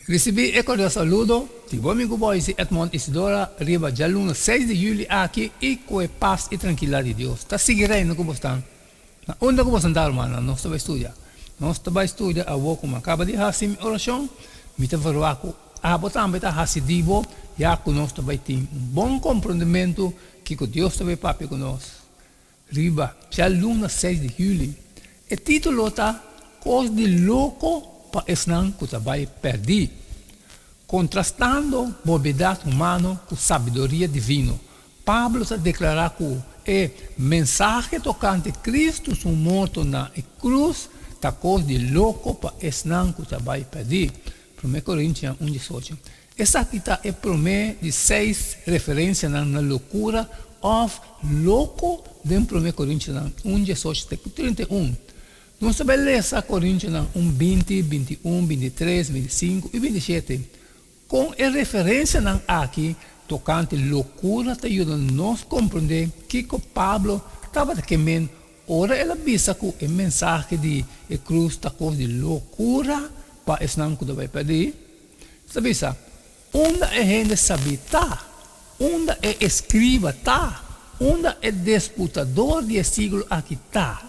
Recebi e cordial saludo de bom amigo Boise Edmond Isidora, riba de aluno 6 de julho aqui e com a paz e tranquilidade de Deus. Está seguindo como estão? Onde como estão, irmão? Nós estamos estudando. Nós estamos estudando a boa como acaba de fazer minha oração. Me está falando a botar também está fazendo já que nós estamos tendo bom compreendimento que Deus está papi conosco. Riba de aluno 6 de julho. O título está Coisa de louco para ensinar que vai perder, contrastando bobidade humana com sabedoria divina. Pablo está declarando que o mensagem tocante Cristo seu morto na cruz está coisa de louco para ensinar que vai perder. 1 Coríntios 1:18. Essa aqui está é primeira de 6 referências na loucura of louco de 1 Coríntios 1:18-31. Nós sabemos ler essa Coríntios 1:20, 21, 23, 25 e 27. Com a referência aqui, tocante loucura, está ajudando nós a compreender que Pablo estava querendo. Ora, ela visa que a mensagem de cruz está coisa de loucura para ensinar que vai perder. Sabe isso? Onde a gente sabe tá, onde é escriba tá, onde é disputador de siglo aqui tá.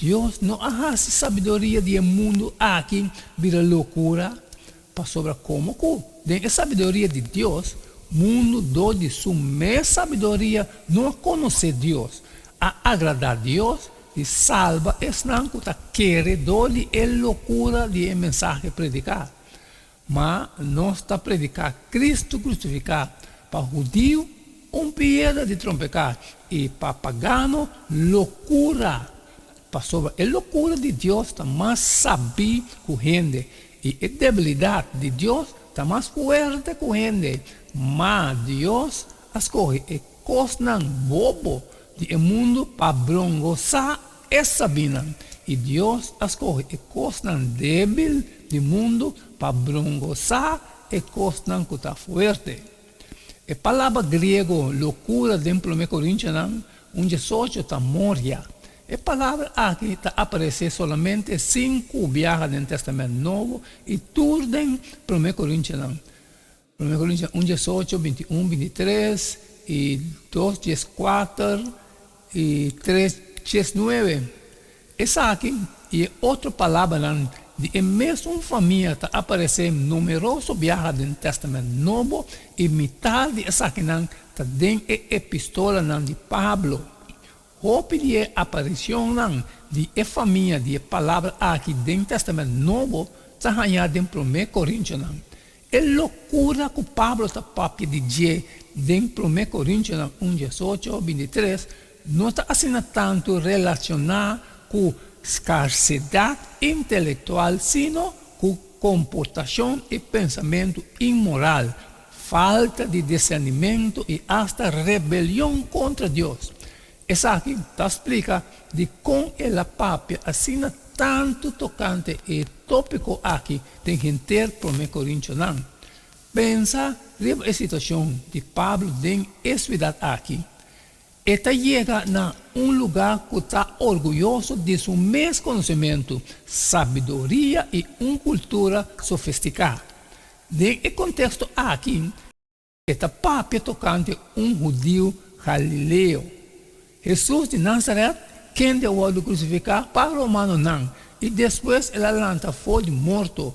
Deus não há sabedoria do mundo aqui vira loucura para sobre como que a sabedoria de Deus, mundo do de sua sabedoria não conhecer Deus, a agradar Deus e salva es não que está querendo de é loucura de a mensagem predicar, mas nós está predicar Cristo crucificado para judeu piedra de trompecar e para pagano loucura. Sobre a loucura de Deus está mais sabia que a gente. E a debilidade de Deus está mais forte que a gente. Mas Deus escolhe a coisa bobo do mundo para brongoçar essa vida. E Deus escolhe a coisa débil do mundo para brongoçar a coisa que está forte. A palavra grega loucura de 1 Coríntios 1:18 está moria. A palavra aqui está aparece solamente 5 vezes no Testamento Novo e tudo em 1 Coríntios 1:18, 21, 23 e 2:4 e 3:9. Essa aqui é outra palavra de a mesma família está aparecendo numerosos vezes no Testamento Novo e metade dessa aqui está dentro da epístola de Pablo. Houve a aparição de a família de palavra aqui dentro do Testamento Novo, está ganhada em 1 Coríntios. É loucura que Pablo está papi de dizer dentro de 1 Coríntios 1:18, 23, não está assim tanto relacionado com escassidade intelectual, sino com comportação e pensamento imoral, falta de discernimento e hasta rebelião contra Deus. Essa aqui explica de como ela papia assina tanto tocante e tópico aqui tem que ter 1 Coríntios. Pensa a situação de Pablo em cidade aqui. Esta chega a lugar que está orgulhoso de seu mesmo conhecimento, sabedoria e uma cultura sofisticada. No contexto aqui, esta papia tocante judeu galileu. Jesus de Nazaré, quem deu o crucificar para o romano não. E depois ele lanta foi morto.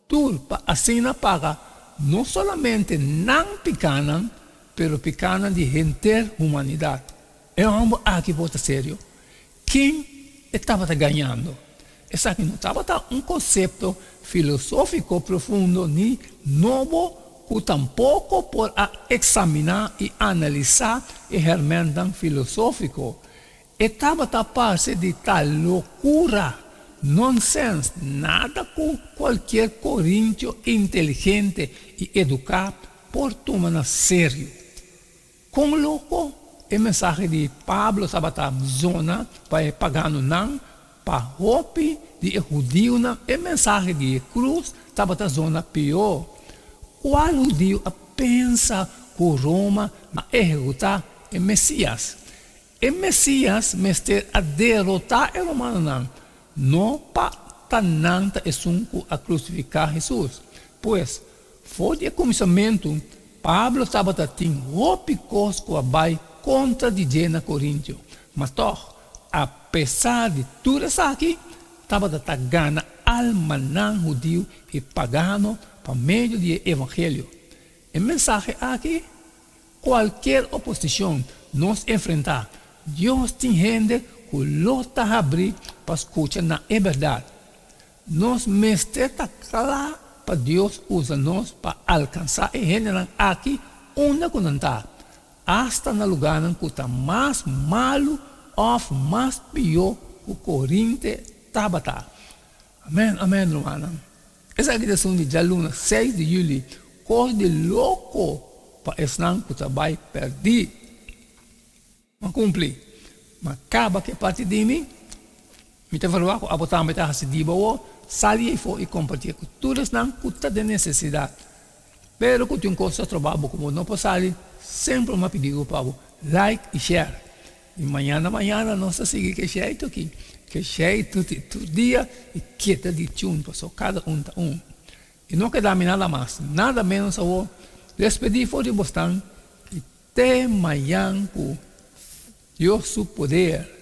Tudo assim paga não somente não pequena, pero pequena de gente humanidade. É um aqui bota sério. Quem estava ganhando? Essa aqui não estava um conceito filosófico profundo nem novo, que tampouco por examinar e analisar e hermentan filosófico. Estava a parte de tal loucura, nonsense, nada com qualquer coríntio inteligente e educado por tomar a sério. Com louco, a mensagem de Pablo estava na zona para pagano não, para roupa de judeu não, a mensagem de cruz estava na zona pior. Qual judeu pensa que Roma vai executar o Messias? O Messias, mestre, a derrotar o romano não para tananta e sunco a crucificar Jesus. Pois, foi de começamento, Pablo estava tendo opicos com a bai contra de na Coríntio. Mas, apesar de tudo isso aqui, estava ganhando alma não judeu e pagano por meio do evangelho. A mensagem aqui, qualquer oposição nos enfrentar, Deus tem gente que luta a abrir para escutar na verdade. Nos mestre está claro para Deus usa nós para alcançar a gente aqui onde conectar. Hasta no lugar que está mais malo ou mais pior que o Corinto estava. Amém, amém, irmão. Essa é a questão de dia 6 de julho, coisa de louco para esse ano que vai perder. Mas cumprir. Mas acaba que a partir de mim, me te falou que a botar me está se diba sair e compartilhar com todos não que de necessidade. Pero que tem coisa trabalho como não pode sair, sempre me pediu para like e share. E manhã nós seguimos que share aqui. Que share todo dia e quieta de junto, só cada um. E não queda nada mais, nada menos a despedir for de bastante e até amanhã com Deus seu poder.